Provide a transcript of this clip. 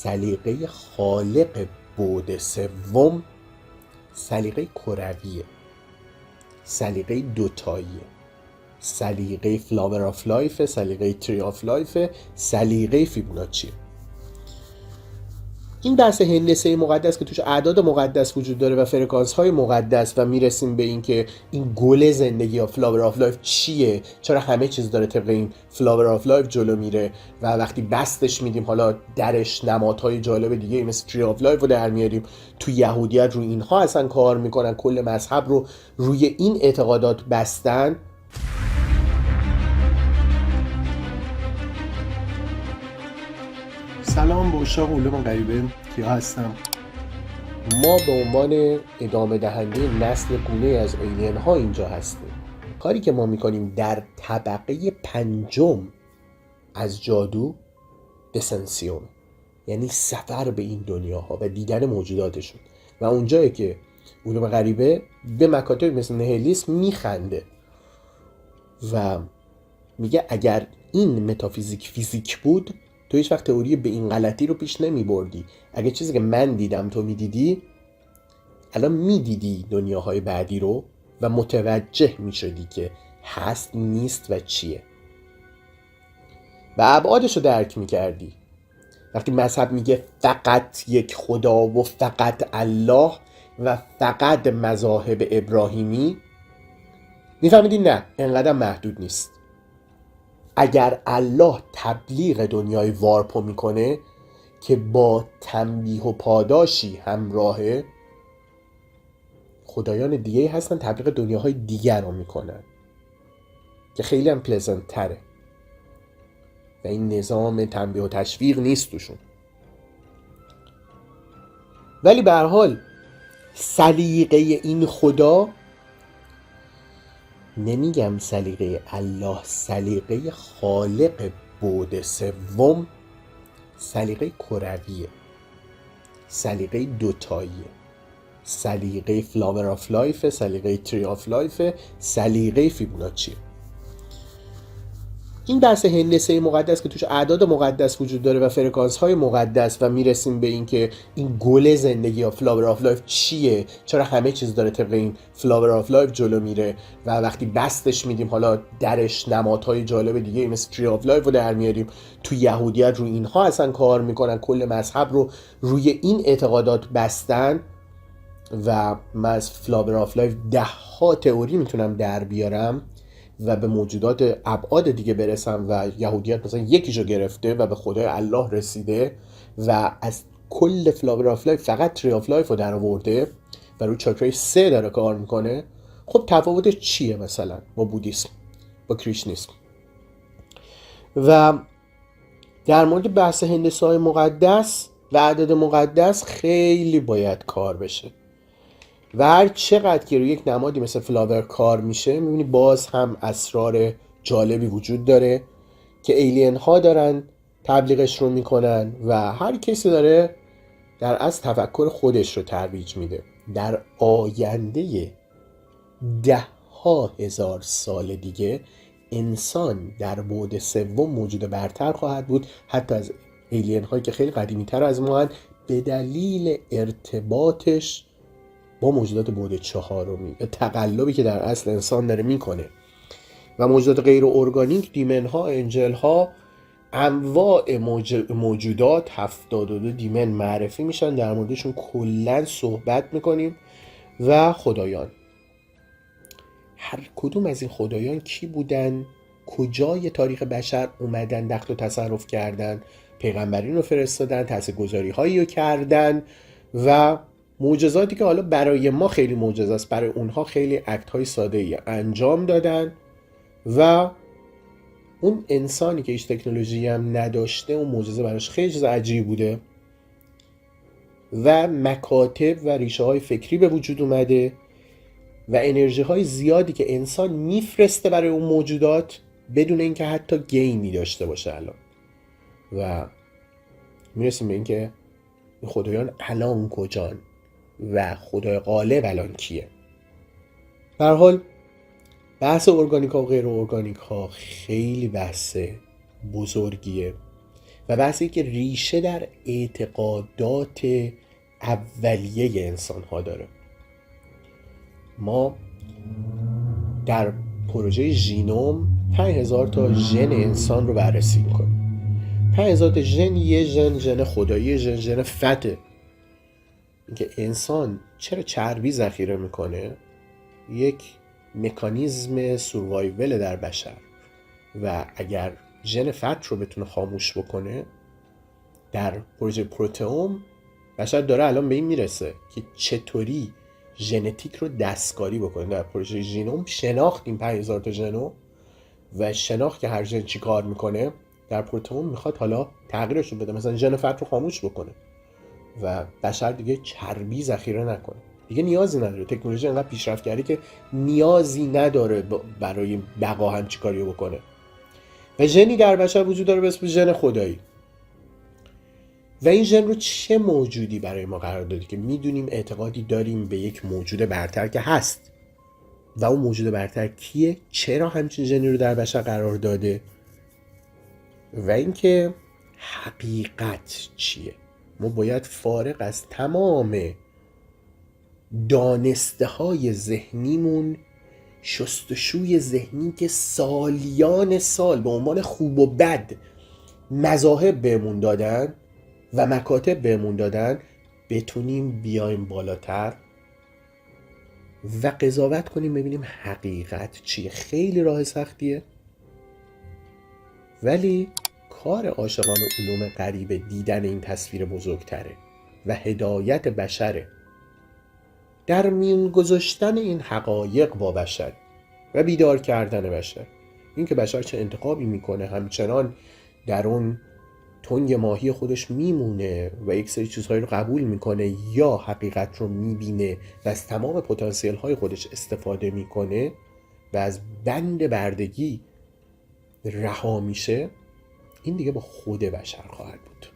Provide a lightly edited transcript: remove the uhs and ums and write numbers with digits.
سلیقه خالق بعد سوم سلیقه کرویه، سلیقه دوتاییه، سلیقه فلاور آف لایف، سلیقه تری آف لایف، سلیقه فیبوناچیه. این بحث هندسه مقدس که توش اعداد مقدس وجود داره و فرکانس های مقدس و میرسیم به این که این گل زندگی یا فلاور آف لایف چیه، چرا همه چیز داره طبق این فلاور آف لایف جلو میره و وقتی بستش میدیم حالا درش نمادهای جالب دیگه مثل تری آف لایف رو در میاریم. تو یهودیت روی اینها اصلا کار میکنن، کل مذهب رو روی این اعتقادات بستن. سلام، با اشاق علوم غریبه کیا هستم. ما به عنوان ادامه دهنده نسل گونه از ایلین ها اینجا هستیم. کاری که ما میکنیم در طبقه پنجم از جادو دسنسیون، یعنی سفر به این دنیاها و دیدن موجوداتشون، و اونجایی که علوم غریبه به مکاتب مثل نهلیسم میخنده و میگه اگر این متافیزیک فیزیک بود تو هیچ وقت تئوری به این غلطی رو پیش نمی بردی. اگه چیزی که من دیدم تو میدیدی، الان میدیدی دنیاهای بعدی رو و متوجه میشدی که هست نیست و چیه و ابعادش رو درک میکردی. وقتی مذهب میگه فقط یک خدا و فقط الله و فقط مذاهب ابراهیمی، میفهمیدی نه، انقدر محدود نیست. اگر الله تبلیغ دنیای وارپو میکنه که با تنبیه و پاداشی همراهه، خدایان دیگه هستن تبلیغ دنیاهای دیگر رو میکنن که خیلی هم پلزنت تره و این نظام تنبیه و تشویق نیست توشون. ولی به هر حال سلیقه این خدا، نمیگم سلیقه الله، سلیقه خالق بعد سوم سلیقه کرویه، سلیقه دوتاییه، سلیقه فلاور آف لایف، سلیقه تری آف لایف، سلیقه فیبوناچیه. این بحث هندسه مقدس که توش اعداد مقدس وجود داره و فرکانس های مقدس و میرسیم به این که این گل زندگی یا فلاور آف لایف چیه، چرا همه چیز داره طبق این فلاور آف لایف جلو میره و وقتی بستش میدیم حالا درش نمادهای جالب دیگه مثل تری آف لایف رو در میاریم. تو یهودیت روی اینها اصلا کار میکنن، کل مذهب رو روی این اعتقادات بستن و من از فلاور آف لایف 10 ها تئوری میتونم در بیارم و به موجودات ابعاد دیگه برسم و یهودیت مثلا یکیشو گرفته و به خدای الله رسیده و از کل فلاور آف لایف فقط تری آف لایف رو در آورده و روی چاکرای 3 داره کار میکنه. خب تفاوتش چیه مثلا با بودیسم، با کریشنیسم؟ و در مورد بحث هندسه های مقدس و اعداد مقدس خیلی باید کار بشه و هر چقدر که روی یک نمادی مثل فلاور کار میشه میبینی باز هم اسرار جالبی وجود داره که ایلین ها دارن تبلیغش رو میکنن و هر کسی داره در از تفکر خودش رو ترویج میده. در آینده 10,000 سال دیگه انسان در بعد سوم موجود برتر خواهد بود حتی از ایلین هایی که خیلی قدیمی تر از ما هستند، به دلیل ارتباطش با موجودات بعد چهارمی، تقلبی که در اصل انسان داره میکنه. و موجودات غیر ارگانیک، دیمن ها، انجل ها، انواع موجودات 72 دیمن معرفی میشن، در موردشون کلن صحبت میکنیم. و خدایان، هر کدوم از این خدایان کی بودن، کجای تاریخ بشر اومدن دخل و تصرف کردن، پیغمبرین رو فرستادن، تاثیرگذاری هایی رو کردن و معجزاتی که حالا برای ما خیلی معجزه است، برای اونها خیلی اکت های ساده ای انجام دادن. و اون انسانی که هیچ تکنولوژی هم نداشته، اون معجزه براش خیلی چیز عجیب بوده و مکاتب و ریشه های فکری به وجود اومده و انرژی های زیادی که انسان میفرسته برای اون موجودات بدون اینکه حتی گیمی داشته باشه الان. و میرسیم به اینکه خدایان الان کجان و خدای غالب الان کیه. به هر حال بحث ارگانیک ها و غیر ارگانیک ها خیلی بحث بزرگیه و بحث این که ریشه در اعتقادات اولیه انسان ها داره. ما در پروژه ژینوم 5000 تا ژن انسان رو بررسی میکنیم. 5000 تا ژن، یه ژن خدایی، ژن فته. اینکه انسان چرا چربی ذخیره میکنه یک مکانیزم سوروایول در بشر و اگر ژن فت رو بتونه خاموش بکنه، در پروژه پروتئوم بشر داره الان به این میرسه که چطوری ژنتیک رو دستکاری بکنه. در پروژه ژینوم شناختیم 5000 تا ژنو و شناخت که هر ژن چی کار میکنه. در پروتئوم میخواد حالا تغییرش رو بده، مثلا ژن فت رو خاموش بکنه و بشر دیگه چربی ذخیره نکنه. دیگه نیازی نداره. تکنولوژی انقدر پیشرفت کرده که نیازی نداره برای بقا هم چی کاری بکنه. و ژنی در بشر وجود داره به اسم ژن خدایی. و این ژن رو چه موجودی برای ما قرار داده که میدونیم اعتقادی داریم به یک موجود برتر که هست. و اون موجود برتر کیه؟ چرا همچین ژنی رو در بشر قرار داده؟ و اینکه حقیقت چیه؟ ما باید فارغ از تمام دانسته های ذهنیمون، شستشوی ذهنی که سالیان سال به عنوان خوب و بد مذاهب بهمون دادن و مکاتب بهمون دادن، بتونیم بیایم بالاتر و قضاوت کنیم ببینیم حقیقت چیه. خیلی راه سختیه، ولی کار عاشقان علوم غریبه دیدن این تصویر بزرگتره و هدایت بشره در میون گذاشتن این حقایق با بشر و بیدار کردن بشر. این که بشر چه انتخابی میکنه، همچنان در اون تنگ ماهی خودش میمونه و یک سری چیزهایی رو قبول میکنه یا حقیقت رو میبینه و از تمام پتانسیل های خودش استفاده میکنه و از بند بردگی رها میشه، این دیگه با خود بشر خواهد بود.